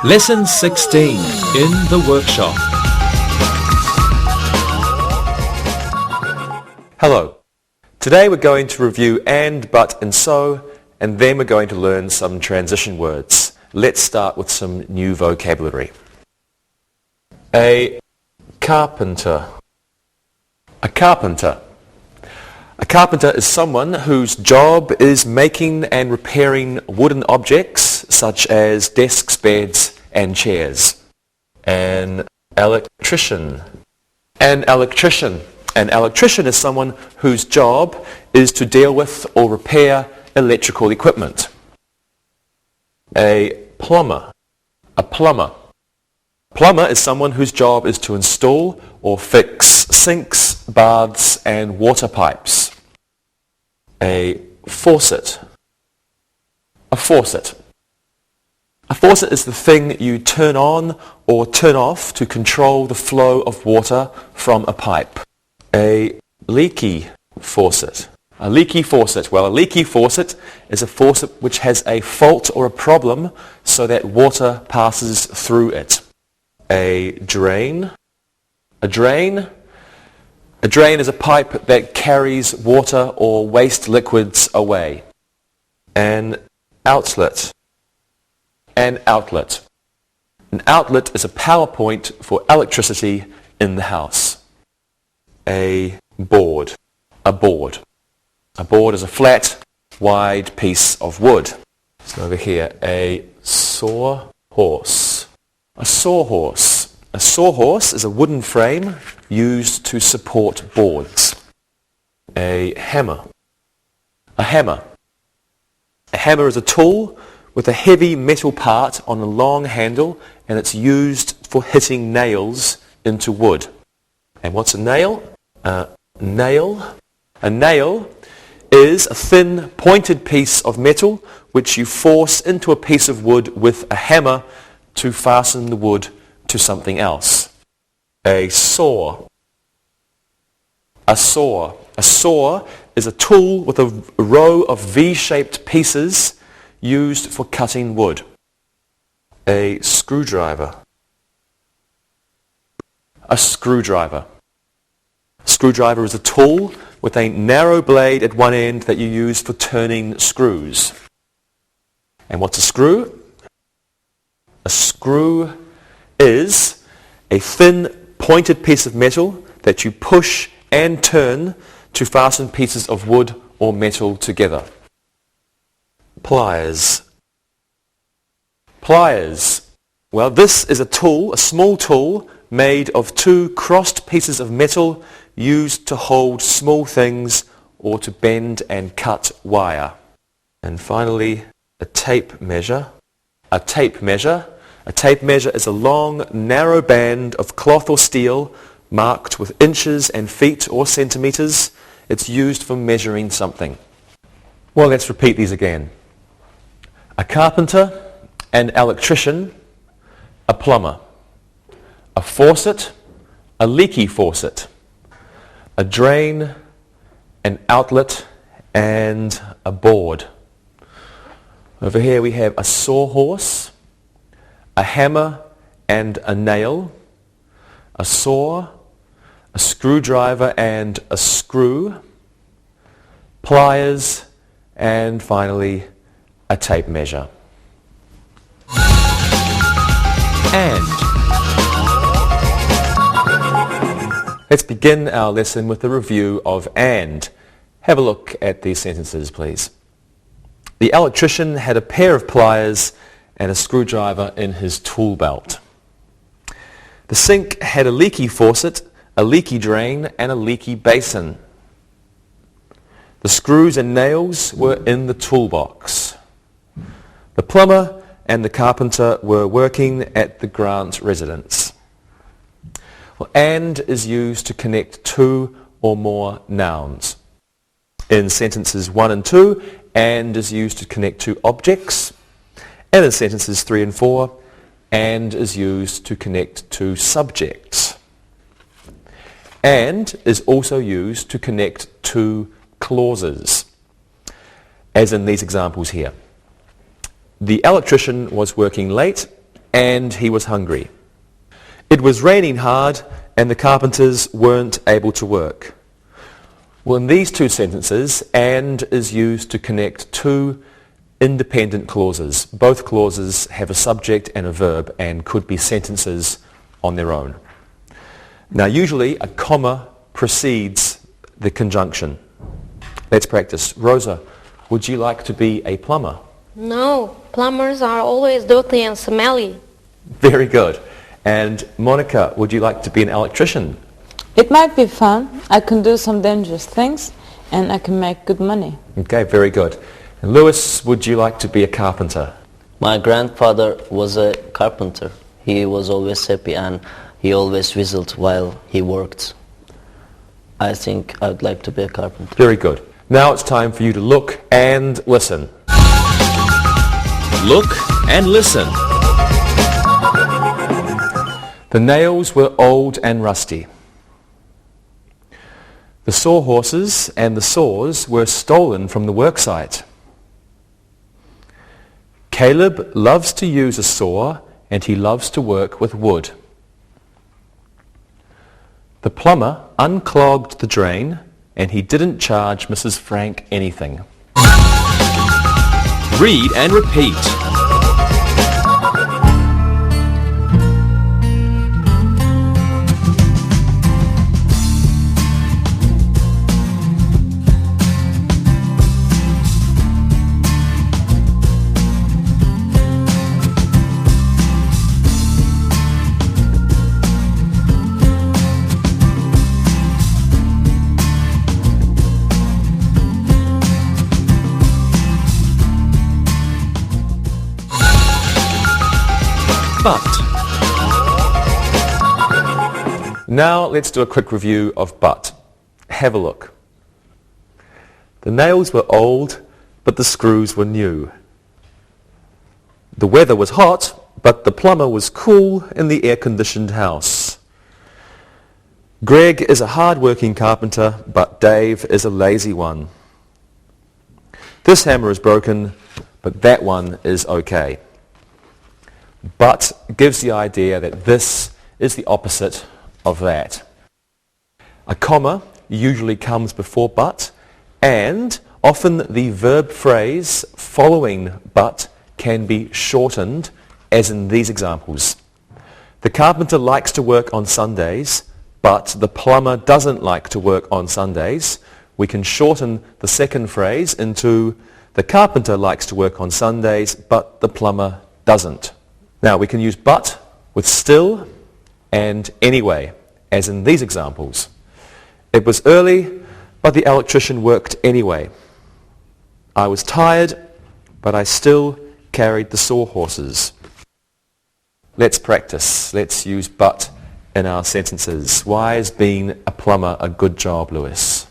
Lesson 16 in the workshop. Hello. Today we're going to review and, but and so, and then we're going to learn some transition words. Let's start with some new vocabulary. A carpenter. A carpenter. A carpenter is someone whose job is making and repairing wooden objects such as desks, beds and chairs. An electrician. An electrician. An electrician is someone whose job is to deal with or repair electrical equipment. A plumber. A plumber. A plumber is someone whose job is to install or fix sinks, baths and water pipes. A faucet. A faucet. A faucet is the thing you turn on or turn off to control the flow of water from a pipe. A leaky faucet. A leaky faucet. Well, a leaky faucet is a faucet which has a fault or a problem so that water passes through it. A drain. A drain. A drain is a pipe that carries water or waste liquids away. An outlet. An outlet. An outlet is a power point for electricity in the house. A board. A board. A board is a flat, wide piece of wood. So over here, a sawhorse. A sawhorse. A sawhorse is a wooden frame used to support boards. A hammer. A hammer. A hammer is a tool with a heavy metal part on a long handle, and it's used for hitting nails into wood. And what's a nail? A nail. A nail is a thin, pointed piece of metal which you force into a piece of wood with a hammer to fasten the wood to something else. A saw. A saw. A saw is a tool with a row of V-shaped pieces used for cutting wood. A screwdriver. A screwdriver. A screwdriver is a tool with a narrow blade at one end that you use for turning screws. And what's a screw? A screw is a thin, pointed piece of metal that you push and turn to fasten pieces of wood or metal together. Pliers. Pliers. Well, this is a tool, a small tool, made of two crossed pieces of metal used to hold small things or to bend and cut wire. And finally, a tape measure. A tape measure. A tape measure is a long, narrow band of cloth or steel marked with inches and feet or centimeters. It's used for measuring something. Well, let's repeat these again. A carpenter, an electrician, a plumber, a faucet, a leaky faucet, a drain, an outlet, and a board. Over here we have a sawhorse, a hammer and a nail, a saw, a screwdriver and a screw, pliers, and finally a tape measure. And. Let's begin our lesson with a review of and. Have a look at these sentences, please. The electrician had a pair of pliers and a screwdriver in his tool belt. The sink had a leaky faucet, a leaky drain, and a leaky basin. The screws and nails were in the toolbox. The plumber and the carpenter were working at the Grant residence. Well, and is used to connect two or more nouns. In sentences 1 and 2, and is used to connect two objects. And in sentences 3 and 4, and is used to connect two subjects. And is also used to connect two clauses, as in these examples here. The electrician was working late and he was hungry. It was raining hard and the carpenters weren't able to work. Well, in these two sentences, and is used to connect two independent clauses. Both clauses have a subject and a verb and could be sentences on their own. Now, usually a comma precedes the conjunction. Let's practice. Rosa, would you like to be a plumber? No, plumbers are always dirty and smelly. Very good. And Monica, would you like to be an electrician? It might be fun. I can do some dangerous things and I can make good money. Okay, very good. And Lewis, would you like to be a carpenter? My grandfather was a carpenter. He was always happy and he always whistled while he worked. I think I would like to be a carpenter. Very good. Now it's time for you to look and listen. Look and listen. The nails were old and rusty. The sawhorses and the saws were stolen from the worksite. Caleb loves to use a saw and he loves to work with wood. The plumber unclogged the drain and he didn't charge Mrs. Frank anything. Read and repeat. But. Now let's do a quick review of but. Have a look. The nails were old, but the screws were new. The weather was hot, but the plumber was cool in the air-conditioned house. Greg is a hard-working carpenter, but Dave is a lazy one. This hammer is broken, but that one is okay. But gives the idea that this is the opposite of that. A comma usually comes before but, and often the verb phrase following but can be shortened, as in these examples. The carpenter likes to work on Sundays, but the plumber doesn't like to work on Sundays. We can shorten the second phrase into the carpenter likes to work on Sundays, but the plumber doesn't. Now we can use but with still and anyway, as in these examples. It was early, but the electrician worked anyway. I was tired, but I still carried the sawhorses. Let's practice. Let's use but in our sentences. Why is being a plumber a good job, Lewis?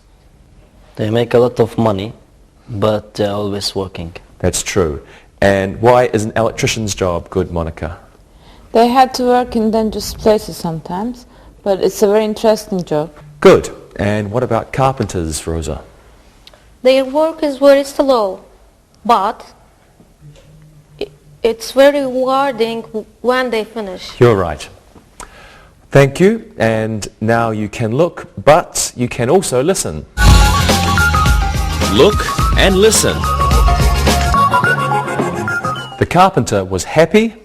They make a lot of money, but they're always working. That's true. And why is an electrician's job good, Monica? They had to work in dangerous places sometimes, but it's a very interesting job. Good. And what about carpenters, Rosa? Their work is very slow, but it's very rewarding when they finish. You're right. Thank you. And now you can look, but you can also listen. Look and listen. The carpenter was happy,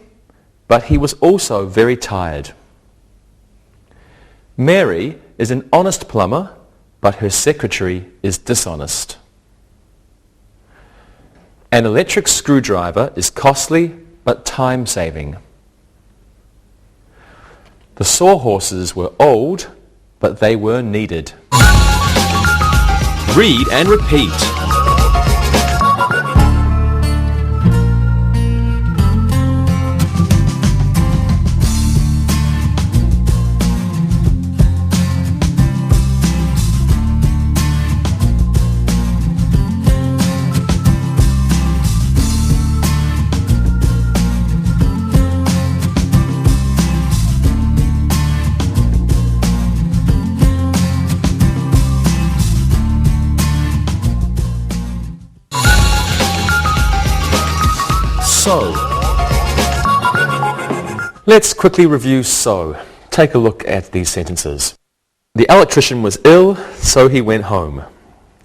but he was also very tired. Mary is an honest plumber, but her secretary is dishonest. An electric screwdriver is costly, but time-saving. The sawhorses were old, but they were needed. Read and repeat. So. Let's quickly review so. Take a look at these sentences. The electrician was ill, so he went home.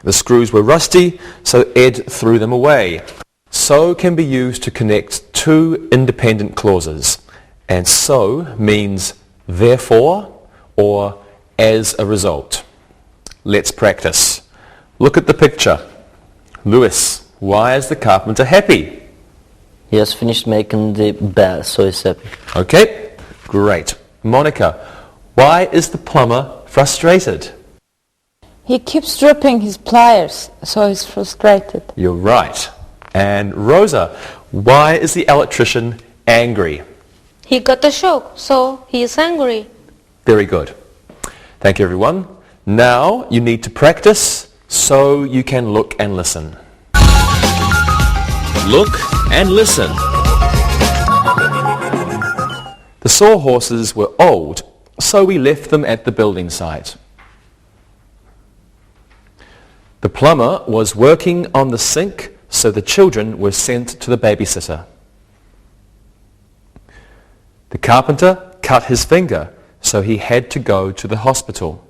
The screws were rusty, so Ed threw them away. So can be used to connect two independent clauses, and so means therefore or as a result. Let's practice. Look at the picture. Lewis, why is the carpenter happy? He has finished making the bed, so he's happy. Okay, great. Monica, why is the plumber frustrated? He keeps dropping his pliers, so he's frustrated. You're right. And Rosa, why is the electrician angry? He got a shock, so he is angry. Very good. Thank you, everyone. Now you need to practice so you can look and listen. Look and listen. The sawhorses were old, so we left them at the building site. The plumber was working on the sink, so the children were sent to the babysitter. The carpenter cut his finger, so he had to go to the hospital.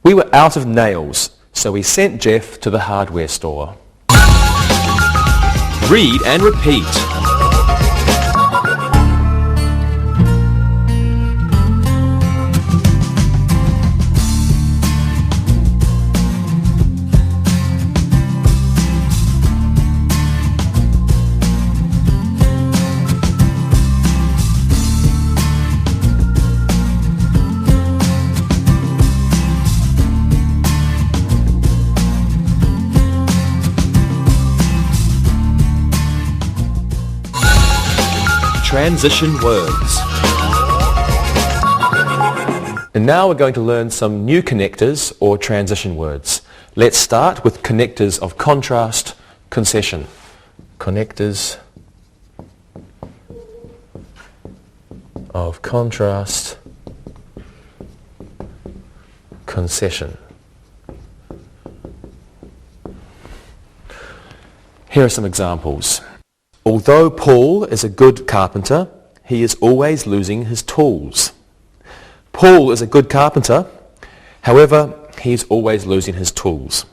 We were out of nails, so we sent Jeff to the hardware store. Read and repeat. Transition words. And now we're going to learn some new connectors or transition words. Let's start with connectors of contrast, concession. Connectors of contrast, concession. Here are some examples. Although Paul is a good carpenter, he is always losing his tools. Paul is a good carpenter, however, he is always losing his tools.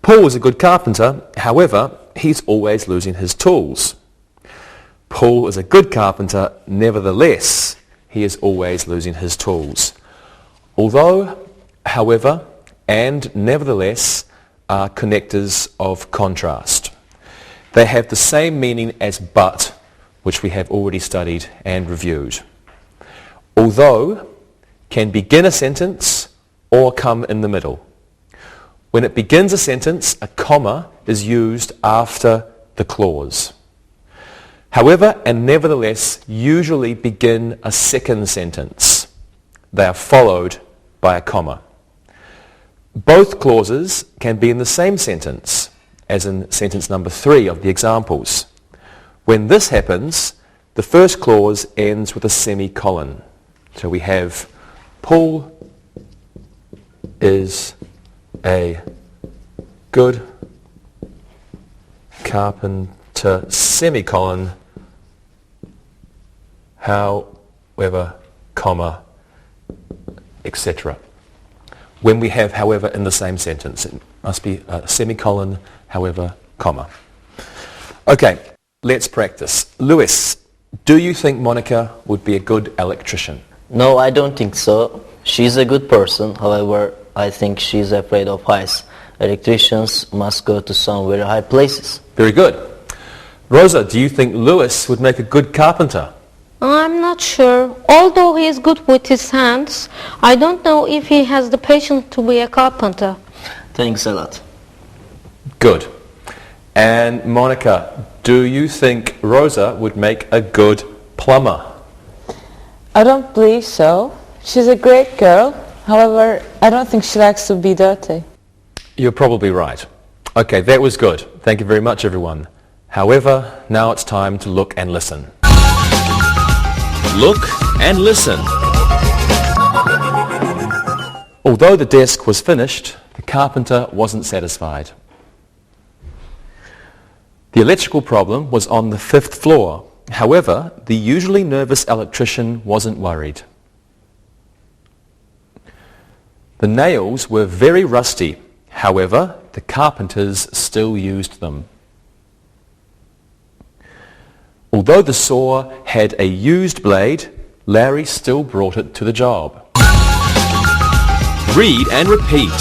Paul is a good carpenter, however, he's always losing his tools. Paul is a good carpenter, nevertheless, he is always losing his tools. Although, however, and nevertheless are connectors of contrast. They have the same meaning as but, which we have already studied and reviewed. Although can begin a sentence or come in the middle. When it begins a sentence, a comma is used after the clause. However and nevertheless usually begin a second sentence. They are followed by a comma. Both clauses can be in the same sentence, as in sentence number 3 of the examples. When this happens, the first clause ends with a semicolon. So we have Paul is a good carpenter, semicolon, however, comma, etc. When we have however in the same sentence, it must be a semicolon, however, comma. Okay, let's practice. Lewis, do you think Monica would be a good electrician? No, I don't think so. She's a good person, however, I think she's afraid of heights. Electricians must go to some very high places. Very good. Rosa, do you think Lewis would make a good carpenter? I'm not sure. Although he is good with his hands, I don't know if he has the patience to be a carpenter. Thanks a lot. Good. And Monica, do you think Rosa would make a good plumber? I don't believe so. She's a great girl. However, I don't think she likes to be dirty. You're probably right. Okay, that was good. Thank you very much, everyone. However, now it's time to look and listen. Look and listen. Although the desk was finished, the carpenter wasn't satisfied. The electrical problem was on the 5th floor. However, the usually nervous electrician wasn't worried. The nails were very rusty. However, the carpenters still used them. Although the saw had a used blade, Larry still brought it to the job. Read and repeat.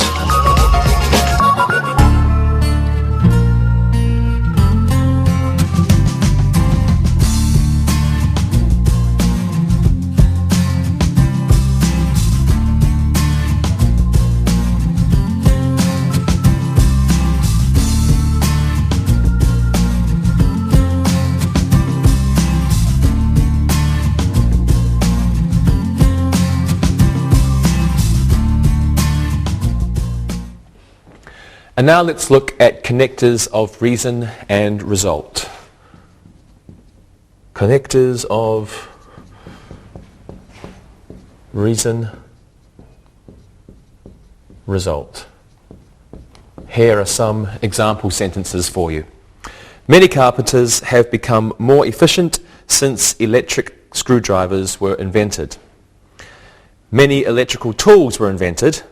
And now let's look at connectors of reason and result. Connectors of reason, result. Here are some example sentences for you. Many carpenters have become more efficient since electric screwdrivers were invented. Many electrical tools were invented,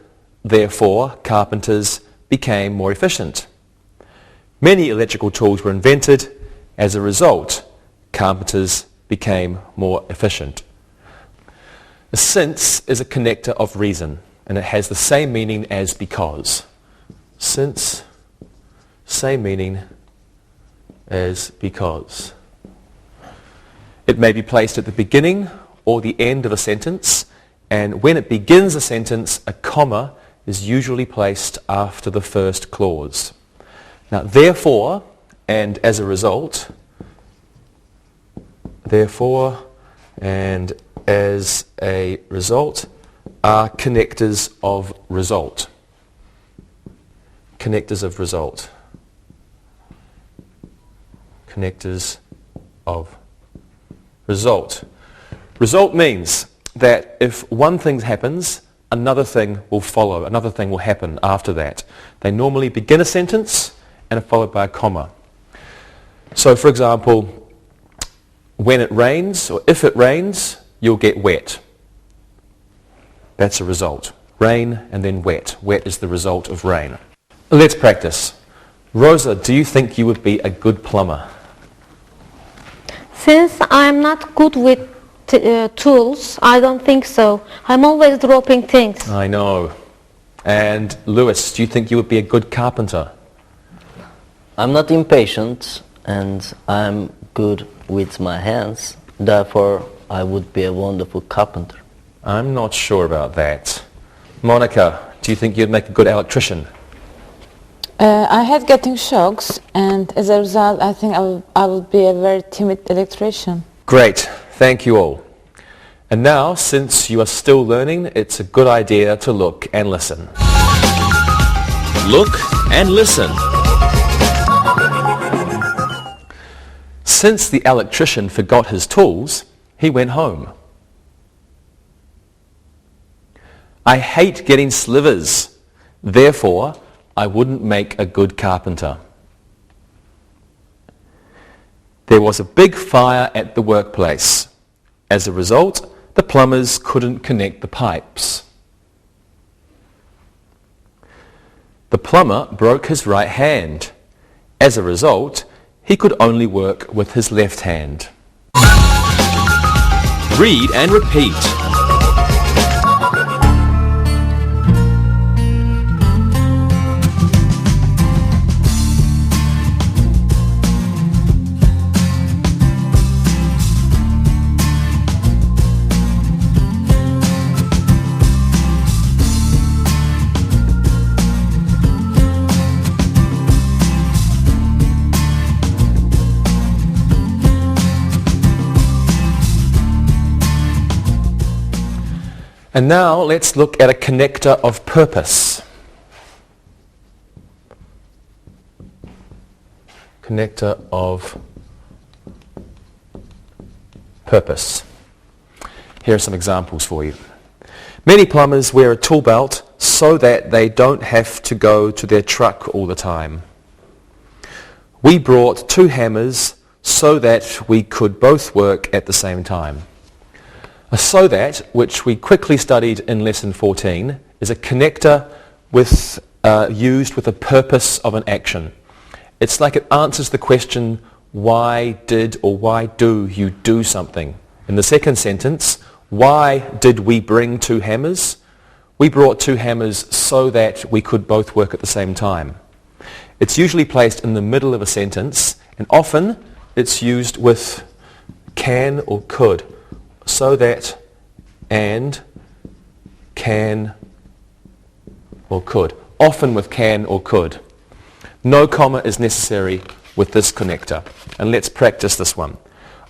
therefore carpenters became more efficient. Many electrical tools were invented. As a result, carpenters became more efficient. A since is a connector of reason, and it has the same meaning as because. Since, same meaning as because. It may be placed at the beginning or the end of a sentence, and when it begins a sentence, a comma is usually placed after the first clause. Now, therefore, and as a result, therefore, and as a result are connectors of result. Connectors of result. Connectors of result. Result means that if one thing happens, another thing will follow, another thing will happen after that. They normally begin a sentence and are followed by a comma. So for example, when it rains, or if it rains, you'll get wet. That's a result. Rain and then wet. Wet is the result of rain. Let's practice. Rosa, do you think you would be a good plumber? Since I'm not good with tools, I don't think so. I'm always dropping things. I know. And Lewis, do you think you would be a good carpenter? I'm not impatient and I'm good with my hands. Therefore, I would be a wonderful carpenter. I'm not sure about that. Monica, do you think you'd make a good electrician? I hate getting shocks, and as a result, I think I will be a very timid electrician. Great. Thank you all. And now, since you are still learning, it's a good idea to look and listen. Look and listen. Since the electrician forgot his tools, he went home. I hate getting slivers. Therefore, I wouldn't make a good carpenter. There was a big fire at the workplace. As a result, the plumbers couldn't connect the pipes. The plumber broke his right hand. As a result, he could only work with his left hand. Read and repeat. And now let's look at a connector of purpose. Connector of purpose. Here are some examples for you. Many plumbers wear a tool belt so that they don't have to go to their truck all the time. We brought 2 hammers so that we could both work at the same time. A so that, which we quickly studied in lesson 14, is a connector used with the purpose of an action. It's like it answers the question, why did or why do you do something? In the second sentence, why did we bring 2 hammers? We brought 2 hammers so that we could both work at the same time. It's usually placed in the middle of a sentence, and often it's used with can or could. So that, and, can or could. Often with can or could. No comma is necessary with this connector. And let's practice this one.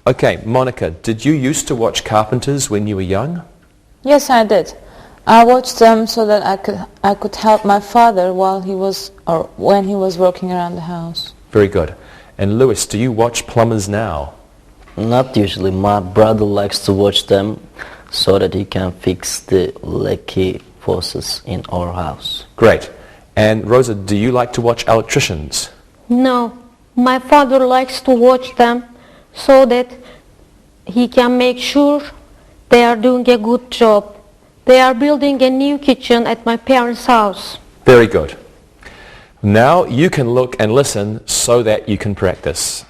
Okay, Monica, did you used to watch carpenters when you were young? Yes, I did. I watched them so that I could help my father when he was working around the house. Very good. And Lewis, do you watch plumbers now? Not usually. My brother likes to watch them so that he can fix the leaky faucets in our house. Great. And Rosa, do you like to watch electricians? No, my father likes to watch them so that he can make sure they are doing a good job. They are building a new kitchen at my parents' house. Very good. Now you can look and listen so that you can practice.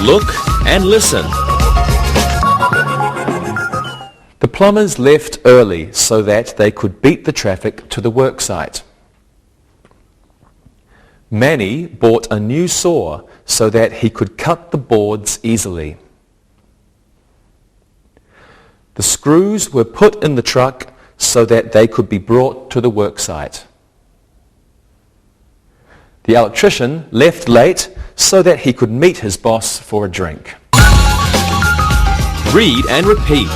Look and listen. The plumbers left early so that they could beat the traffic to the work site. Manny bought a new saw so that he could cut the boards easily. The screws were put in the truck so that they could be brought to the work site. The electrician left late so that he could meet his boss for a drink. Read and repeat.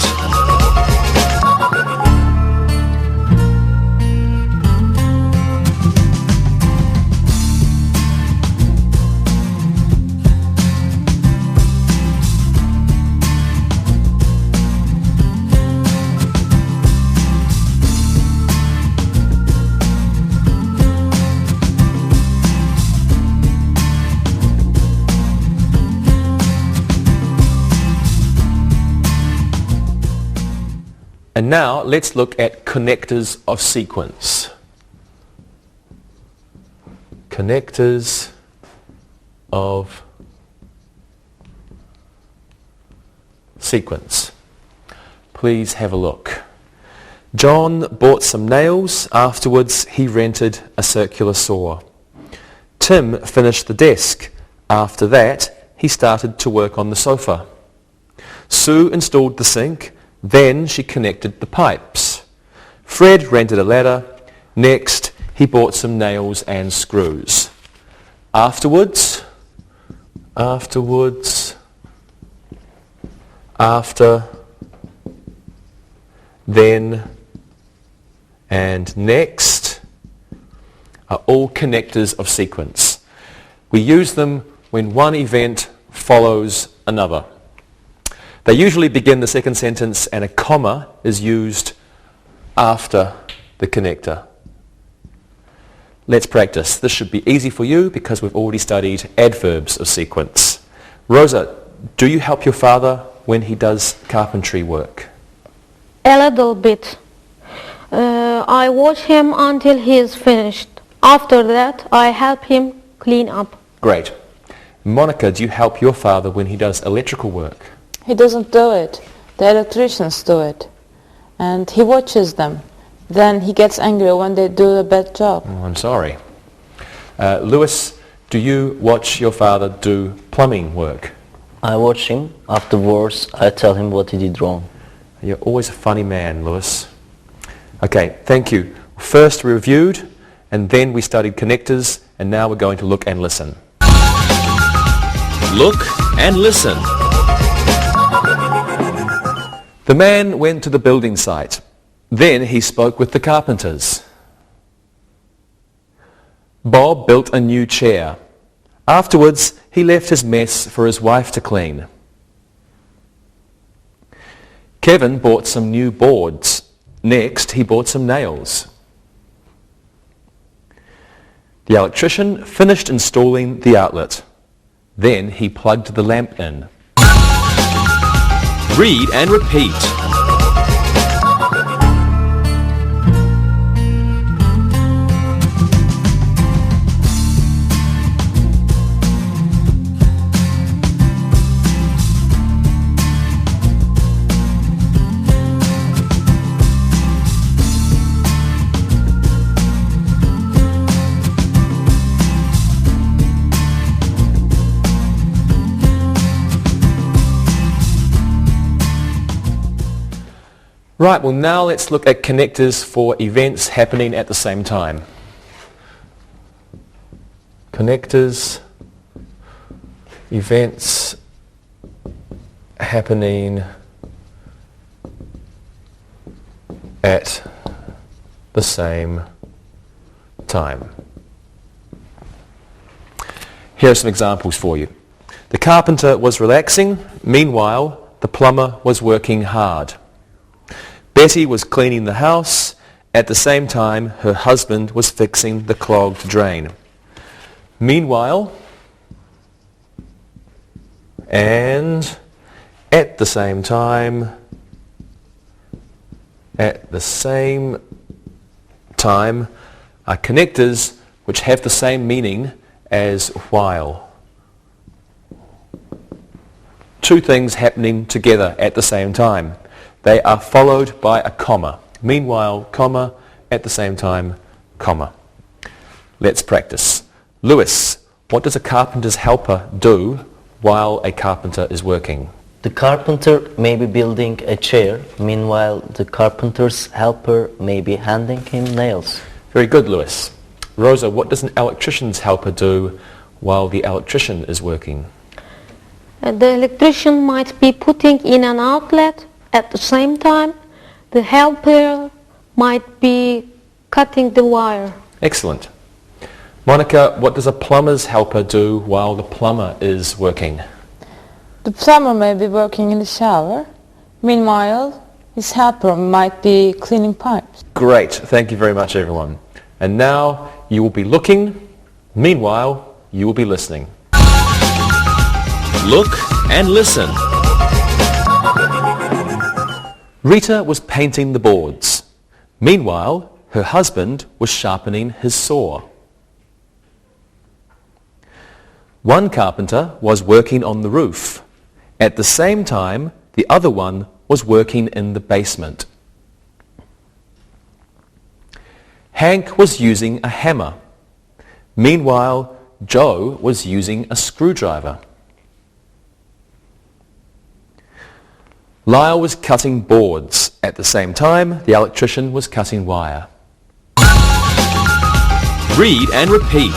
And now let's look at connectors of sequence. Connectors of sequence. Please have a look. John bought some nails. Afterwards, he rented a circular saw. Tim finished the desk. After that, he started to work on the sofa. Sue installed the sink. Then she connected the pipes. Fred rented a ladder. Next, he bought some nails and screws. After, then, and next are all connectors of sequence. We use them when one event follows another. They usually begin the second sentence and a comma is used after the connector. Let's practice. This should be easy for you because we've already studied adverbs of sequence. Rosa, do you help your father when he does carpentry work? A little bit. I watch him until he is finished. After that, I help him clean up. Great. Monica, do you help your father when he does electrical work? He doesn't do it. The electricians do it. And he watches them. Then he gets angry when they do a bad job. Oh, I'm sorry. Lewis, do you watch your father do plumbing work? I watch him. Afterwards, I tell him what he did wrong. You're always a funny man, Lewis. Okay, thank you. First we reviewed, and then we studied connectors, and now we're going to look and listen. Look and listen. The man went to the building site. Then he spoke with the carpenters. Bob built a new chair. Afterwards, he left his mess for his wife to clean. Kevin bought some new boards. Next, he bought some nails. The electrician finished installing the outlet. Then he plugged the lamp in. Read and repeat. Right, well now let's look at connectors for events happening at the same time. Connectors, events happening at the same time. Here are some examples for you. The carpenter was relaxing, meanwhile the plumber was working hard. Betty was cleaning the house. At the same time, her husband was fixing the clogged drain. Meanwhile, and at the same time are connectors which have the same meaning as while. Two things happening together at the same time. They are followed by a comma. Meanwhile, comma, at the same time, comma. Let's practice. Lewis, what does a carpenter's helper do while a carpenter is working? The carpenter may be building a chair, meanwhile the carpenter's helper may be handing him nails. Very good, Lewis. Rosa, what does an electrician's helper do while the electrician is working? The electrician might be putting in an outlet. At the same time, the helper might be cutting the wire. Excellent. Monica, what does a plumber's helper do while the plumber is working? The plumber may be working in the shower. Meanwhile, his helper might be cleaning pipes. Great. Thank you very much, everyone. And now you will be looking. Meanwhile, you will be listening. Look and listen. Rita was painting the boards. Meanwhile, her husband was sharpening his saw. One carpenter was working on the roof. At the same time, the other one was working in the basement. Hank was using a hammer. Meanwhile, Joe was using a screwdriver. Lyle was cutting boards. At the same time, the electrician was cutting wire. Read and repeat.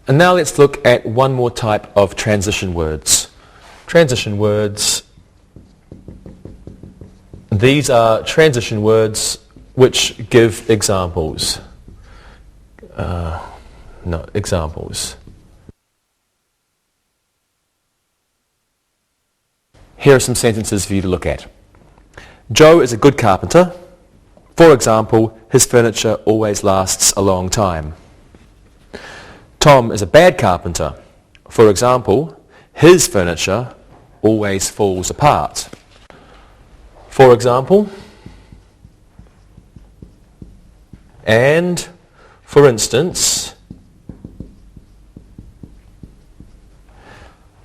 And now let's look at one more type of transition words. Transition words. These are transition words which give examples. Examples. Here are some sentences for you to look at. Joe is a good carpenter. For example, his furniture always lasts a long time. Tom is a bad carpenter. For example, his furniture always falls apart. For example, and for instance,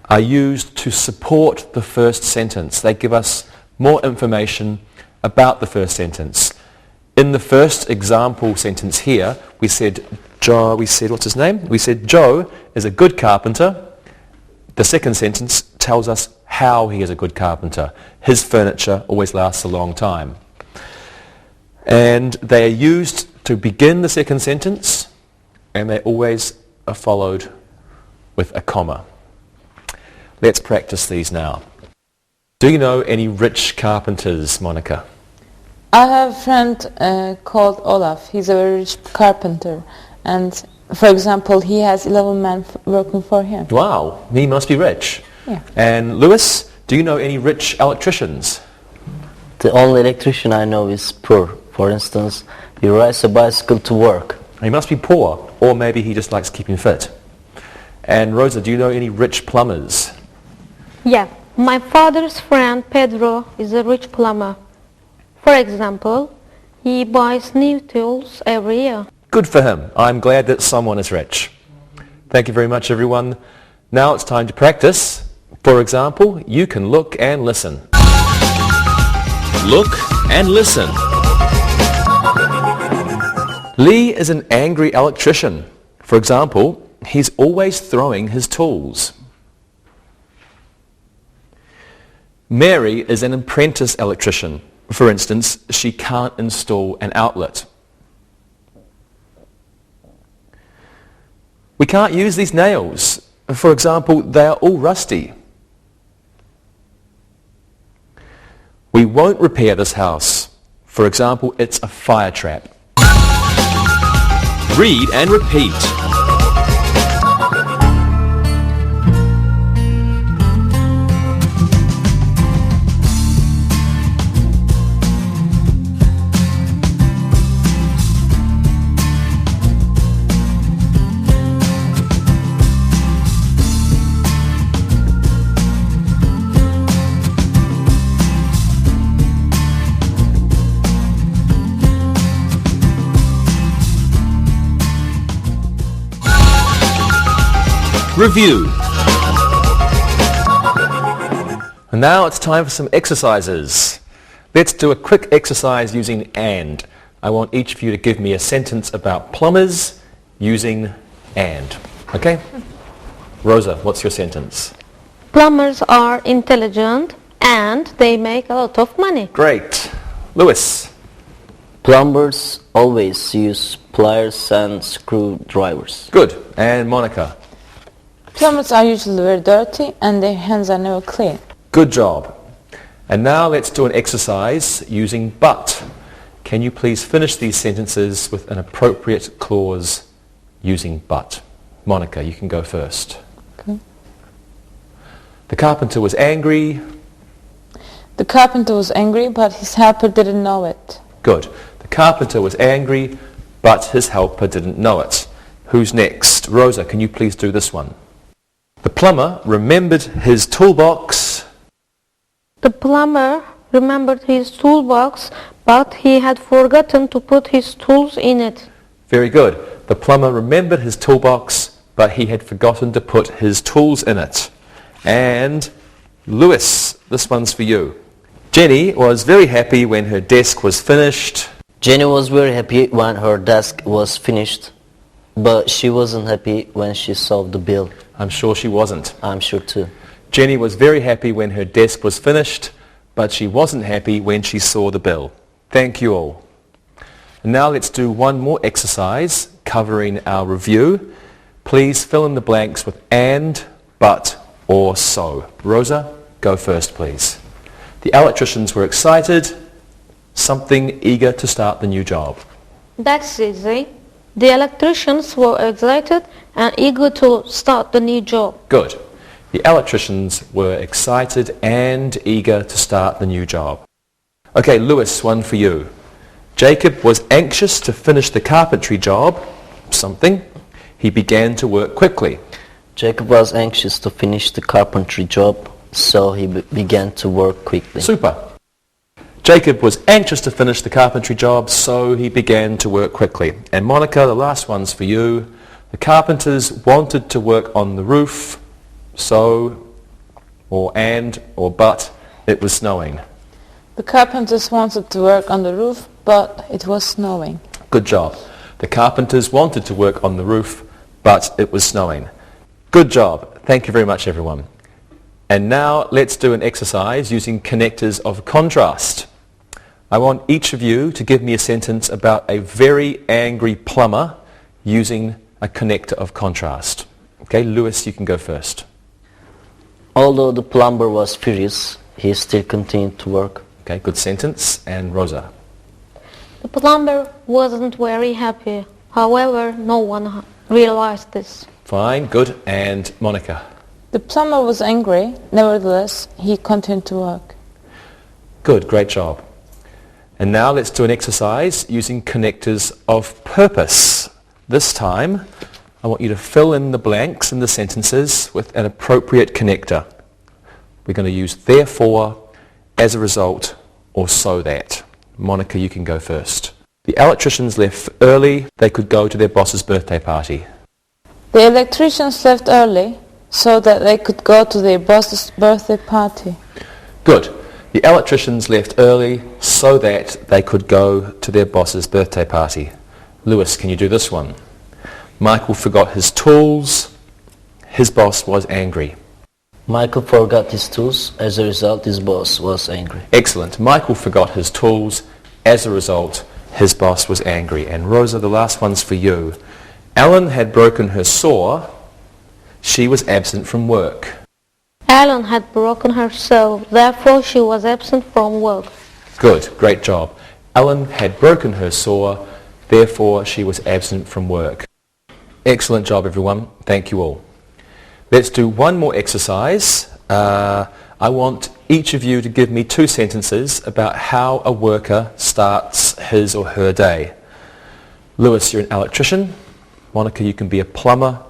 are used to support the first sentence. They give us more information about the first sentence. In the first example sentence here, we said Joe is a good carpenter. The second sentence tells us how he is a good carpenter. His furniture always lasts a long time. And they are used to begin the second sentence and they always are followed with a comma. Let's practice these now. Do you know any rich carpenters, Monica? I have a friend called Olaf. He's a very rich carpenter. And, for example, he has 11 men working for him. Wow, he must be rich. Yeah. And Lewis, do you know any rich electricians? The only electrician I know is poor. For instance, he rides a bicycle to work. He must be poor, or maybe he just likes keeping fit. And Rosa, do you know any rich plumbers? Yeah, my father's friend Pedro is a rich plumber. For example, he buys new tools every year. Good for him. I'm glad that someone is rich. Thank you very much, everyone. Now it's time to practice. For example, you can look and listen. Look and listen. Lee is an angry electrician. For example, he's always throwing his tools. Mary is an apprentice electrician. For instance, she can't install an outlet. We can't use these nails. For example, they are all rusty. We won't repair this house. For example, it's a fire trap. Read and repeat. Review. And now it's time for some exercises. Let's do a quick exercise using and. I want each of you to give me a sentence about plumbers using and. Okay? Rosa, what's your sentence? Plumbers are intelligent and they make a lot of money. Great. Lewis? Plumbers always use pliers and screwdrivers. Good. And Monica? Plumbers are usually very dirty and their hands are never clean. Good job. And now let's do an exercise using but. Can you please finish these sentences with an appropriate clause using but? Monica, you can go first. Okay. The carpenter was angry. The carpenter was angry, but his helper didn't know it. Good. The carpenter was angry, but his helper didn't know it. Who's next? Rosa, can you please do this one? The plumber remembered his toolbox. The plumber remembered his toolbox, but he had forgotten to put his tools in it. Very good. The plumber remembered his toolbox, but he had forgotten to put his tools in it. And Lewis, this one's for you. Jenny was very happy when her desk was finished. Jenny was very happy when her desk was finished, but she wasn't happy when she saw the bill. I'm sure she wasn't. I'm sure too. Jenny was very happy when her desk was finished, but she wasn't happy when she saw the bill. Thank you all. And now let's do one more exercise covering our review. Please fill in the blanks with and, but, or so. Rosa, go first, please. The electricians were excited, something eager to start the new job. That's easy. The electricians were excited and eager to start the new job. Good. The electricians were excited and eager to start the new job. Okay, Lewis, one for you. Jacob was anxious to finish the carpentry job, something. He began to work quickly. Jacob was anxious to finish the carpentry job, so he began to work quickly. Super. Jacob was anxious to finish the carpentry job, so he began to work quickly. And Monica, the last one's for you. The carpenters wanted to work on the roof, so, or and, or but, it was snowing. The carpenters wanted to work on the roof, but it was snowing. Good job. The carpenters wanted to work on the roof, but it was snowing. Good job. Thank you very much, everyone. And now let's do an exercise using connectors of contrast. I want each of you to give me a sentence about a very angry plumber using a connector of contrast. Okay, Lewis, you can go first. Although the plumber was furious, he still continued to work. Okay, good sentence. And Rosa. The plumber wasn't very happy. However, no one realized this. Fine, good. And Monica. The plumber was angry. Nevertheless, he continued to work. Good, great job. And now let's do an exercise using connectors of purpose. This time, I want you to fill in the blanks in the sentences with an appropriate connector. We're going to use therefore, as a result, or so that. Monica, you can go first. The electricians left early. They could go to their boss's birthday party. The electricians left early so that they could go to their boss's birthday party. Good. The electricians left early so that they could go to their boss's birthday party. Lewis, can you do this one? Michael forgot his tools. His boss was angry. Michael forgot his tools. As a result, his boss was angry. Excellent. Michael forgot his tools. As a result, his boss was angry. And Rosa, the last one's for you. Ellen had broken her saw. She was absent from work. Ellen had broken her saw, therefore she was absent from work. Good, great job. Ellen had broken her saw, therefore she was absent from work. Excellent job, everyone. Thank you all. Let's do one more exercise. I want each of you to give me 2 sentences about how a worker starts his or her day. Lewis, you're an electrician. Monica, you can be a plumber.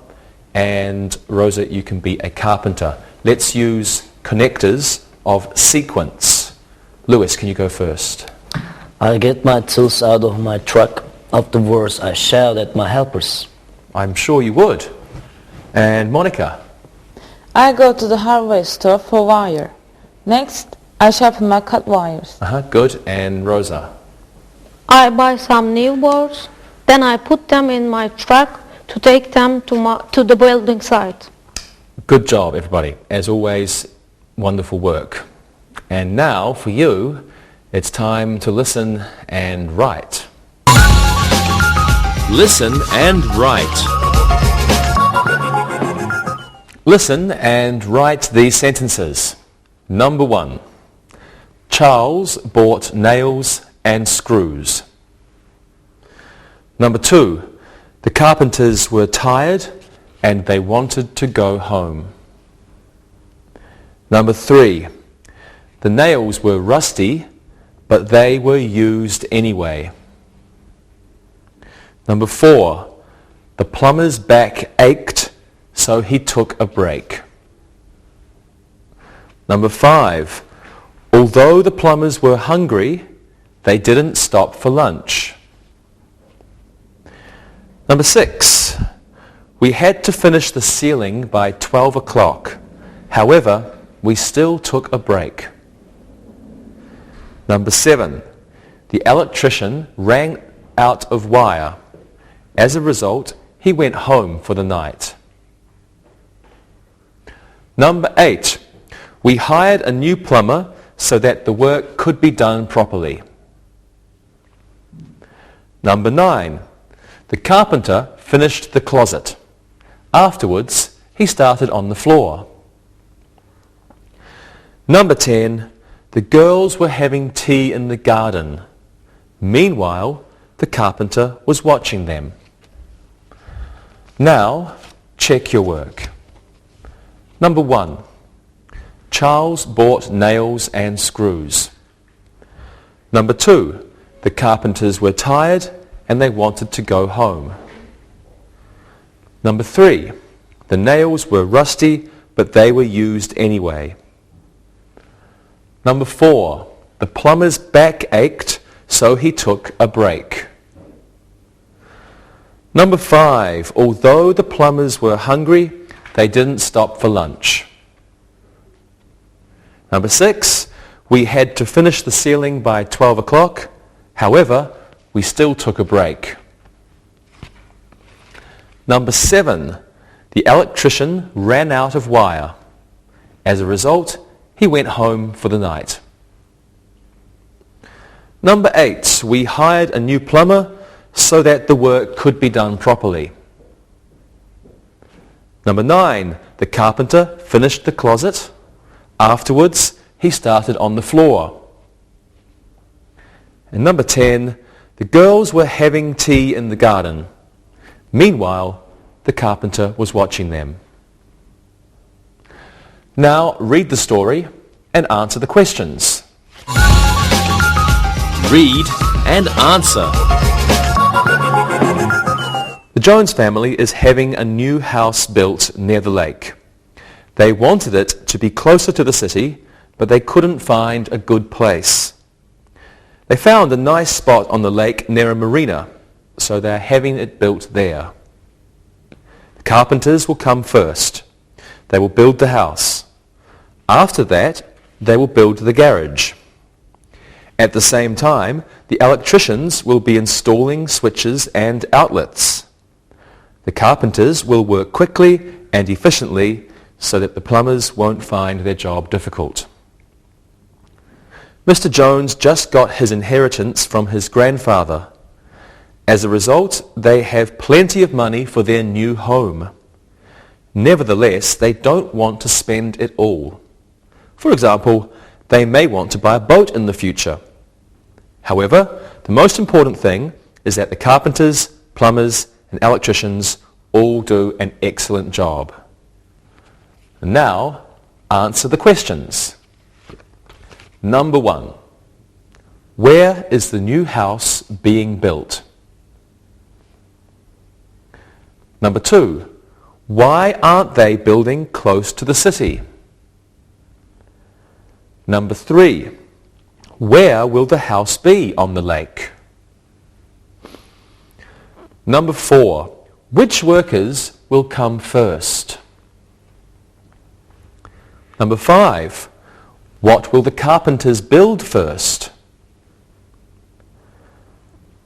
And Rosa, you can be a carpenter. Let's use connectors of sequence. Lewis, can you go first? I get my tools out of my truck. Afterwards, I shout at my helpers. I'm sure you would. And Monica? I go to the hardware store for wire. Next, I sharpen my cut wires. Good. And Rosa? I buy some new boards, then I put them in my truck to take them to the building site. Good job, everybody. As always, wonderful work. And now, for you, it's time to listen and write. Listen and write. Listen and write these sentences. Number 1. Charles bought nails and screws. Number 2. The carpenters were tired and they wanted to go home. Number 3. The nails were rusty, but they were used anyway. Number 4. The plumber's back ached, so he took a break. Number 5. Although the plumbers were hungry, they didn't stop for lunch. Number 6. We had to finish the ceiling by 12 o'clock. However, we still took a break. Number 7. The electrician ran out of wire. As a result, he went home for the night. Number 8. We hired a new plumber so that the work could be done properly. Number 9. The carpenter finished the closet. Afterwards, he started on the floor. Number 10. The girls were having tea in the garden. Meanwhile, the carpenter was watching them. Now, check your work. Number 1. Charles bought nails and screws. Number 2. The carpenters were tired and they wanted to go home. Number 3. The nails were rusty, but they were used anyway. Number 4. The plumber's back ached, so he took a break. Number 5. Although the plumbers were hungry, they didn't stop for lunch. Number 6. We had to finish the ceiling by 12 o'clock. However, we still took a break. Number 7. The electrician ran out of wire. As a result, he went home for the night. Number 8. We hired a new plumber so that the work could be done properly. Number 9, the carpenter finished the closet. Afterwards, he started on the floor. And number 10, the girls were having tea in the garden. Meanwhile, the carpenter was watching them. Now read the story and answer the questions. Read and answer. The Jones family is having a new house built near the lake. They wanted it to be closer to the city, but they couldn't find a good place. They found a nice spot on the lake near a marina, so they're having it built there. The carpenters will come first. They will build the house. After that, they will build the garage. At the same time, the electricians will be installing switches and outlets. The carpenters will work quickly and efficiently so that the plumbers won't find their job difficult. Mr. Jones just got his inheritance from his grandfather. As a result, they have plenty of money for their new home. Nevertheless, they don't want to spend it all. For example, they may want to buy a boat in the future. However, the most important thing is that the carpenters, plumbers, and electricians all do an excellent job. Now, answer the questions. Number 1. Where is the new house being built? Number 2. Why aren't they building close to the city? Number 3. Where will the house be on the lake? Number 4. Which workers will come first? Number 5. What will the carpenters build first?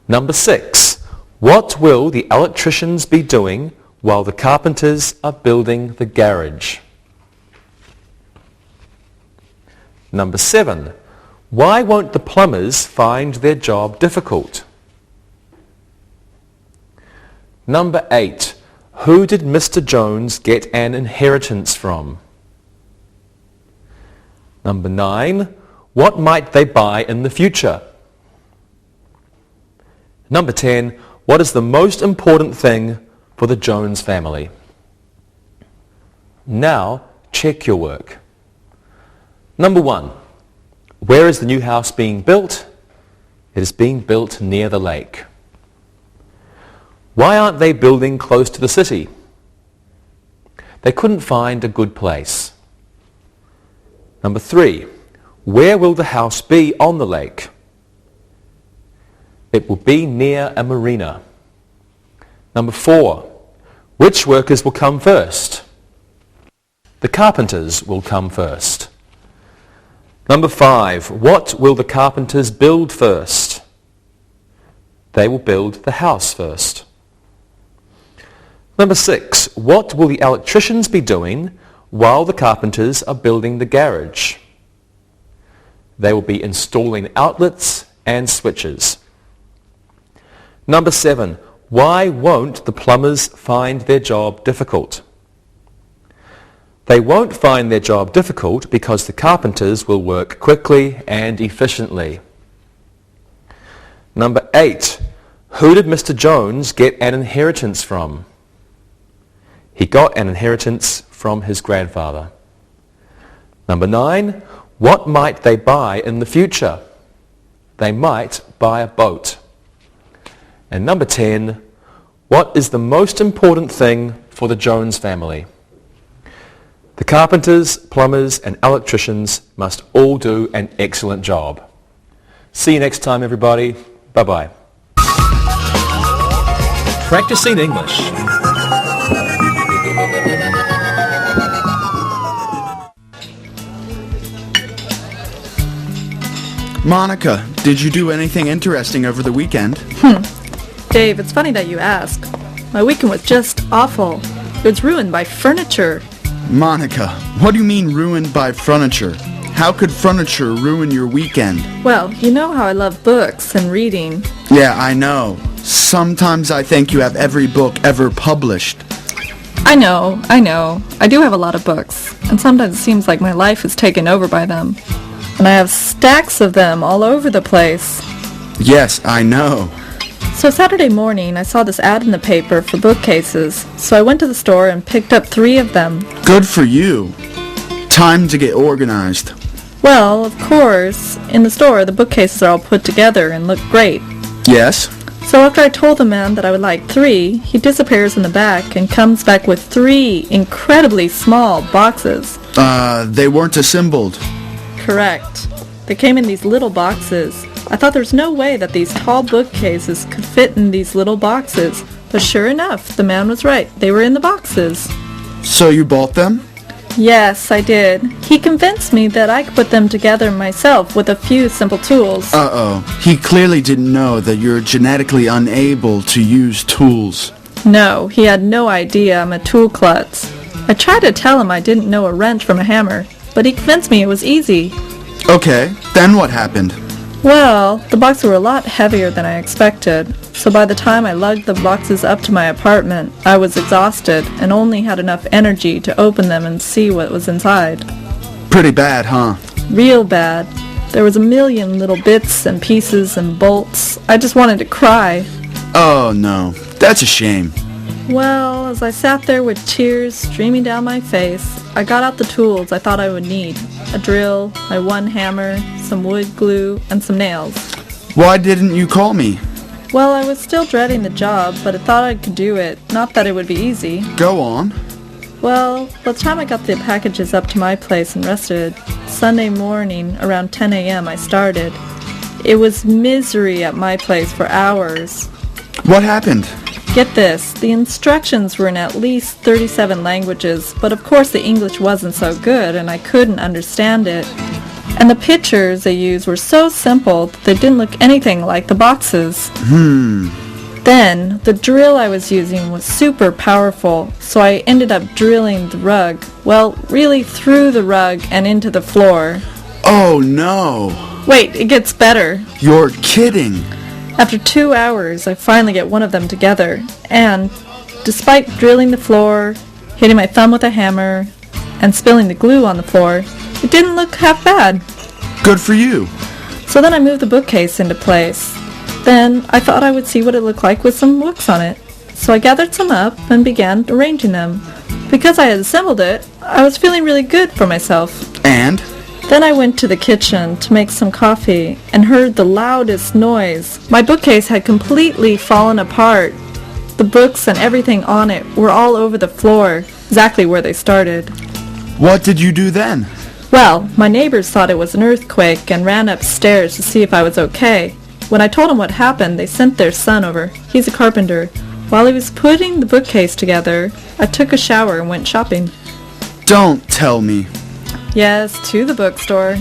Number 6. What will the electricians be doing while the carpenters are building the garage? Number 7. Why won't the plumbers find their job difficult? Number 8. Who did Mr. Jones get an inheritance from? Number 9. What might they buy in the future? Number 10. What is the most important thing for the Jones family? Now, check your work. Number 1. Where is the new house being built? It is being built near the lake. Why aren't they building close to the city? They couldn't find a good place. Number 3. Where will the house be on the lake? It will be near a marina. Number 4. Which workers will come first? The carpenters will come first. Number 5. What will the carpenters build first? They will build the house first. Number 6. What will the electricians be doing while the carpenters are building the garage? They will be installing outlets and switches. Number 7. Why won't the plumbers find their job difficult? They won't find their job difficult because the carpenters will work quickly and efficiently. Number 8. Who did Mr. Jones get an inheritance from? He got an inheritance from his grandfather. Number 9. What might they buy in the future? They might buy a boat. And number 10. What is the most important thing for the Jones family? The carpenters, plumbers, and electricians must all do an excellent job. See you next time, everybody. Bye-bye. Practicing English. Monica, did you do anything interesting over the weekend? Dave, it's funny that you ask. My weekend was just awful. It was ruined by furniture. Monica, what do you mean ruined by furniture? How could furniture ruin your weekend? Well, you know how I love books and reading. Yeah, I know. Sometimes I think you have every book ever published. I know. I do have a lot of books, and sometimes it seems like my life is taken over by them. And I have stacks of them all over the place. Yes, I know. So Saturday morning, I saw this ad in the paper for bookcases, so I went to the store and picked up 3 of them. Good for you. Time to get organized. Well, of course, in the store, the bookcases are all put together and look great. Yes? So after I told the man that I would like 3, he disappears in the back and comes back with 3 incredibly small boxes. They weren't assembled. Correct. They came in these little boxes. I thought there was no way that these tall bookcases could fit in these little boxes. But sure enough, the man was right. They were in the boxes. So you bought them? Yes, I did. He convinced me that I could put them together myself with a few simple tools. Uh-oh. He clearly didn't know that you're genetically unable to use tools. No, he had no idea I'm a tool klutz. I tried to tell him I didn't know a wrench from a hammer, but he convinced me it was easy. Okay, then what happened? Well, the boxes were a lot heavier than I expected, so by the time I lugged the boxes up to my apartment, I was exhausted and only had enough energy to open them and see what was inside. Pretty bad, huh? Real bad. There was a million little bits and pieces and bolts. I just wanted to cry. Oh no, that's a shame. Well, as I sat there with tears streaming down my face, I got out the tools I thought I would need. A drill, my 1 hammer, some wood glue, and some nails. Why didn't you call me? Well, I was still dreading the job, but I thought I could do it. Not that it would be easy. Go on. Well, by the time I got the packages up to my place and rested, Sunday morning around 10 a.m. I started. It was misery at my place for hours. What happened? Get this, the instructions were in at least 37 languages, but of course the English wasn't so good and I couldn't understand it. And the pictures they used were so simple that they didn't look anything like the boxes. Then, the drill I was using was super powerful, so I ended up drilling the rug. Well, really through the rug and into the floor. Oh no! Wait, it gets better. You're kidding! After 2 hours, I finally get one of them together, and despite drilling the floor, hitting my thumb with a hammer, and spilling the glue on the floor, it didn't look half bad. Good for you! So then I moved the bookcase into place. Then I thought I would see what it looked like with some books on it. So I gathered some up and began arranging them. Because I had assembled it, I was feeling really good for myself. And? Then I went to the kitchen to make some coffee and heard the loudest noise. My bookcase had completely fallen apart. The books and everything on it were all over the floor, exactly where they started. What did you do then? Well, my neighbors thought it was an earthquake and ran upstairs to see if I was okay. When I told them what happened, they sent their son over. He's a carpenter. While he was putting the bookcase together, I took a shower and went shopping. Don't tell me. Yes, to the bookstore.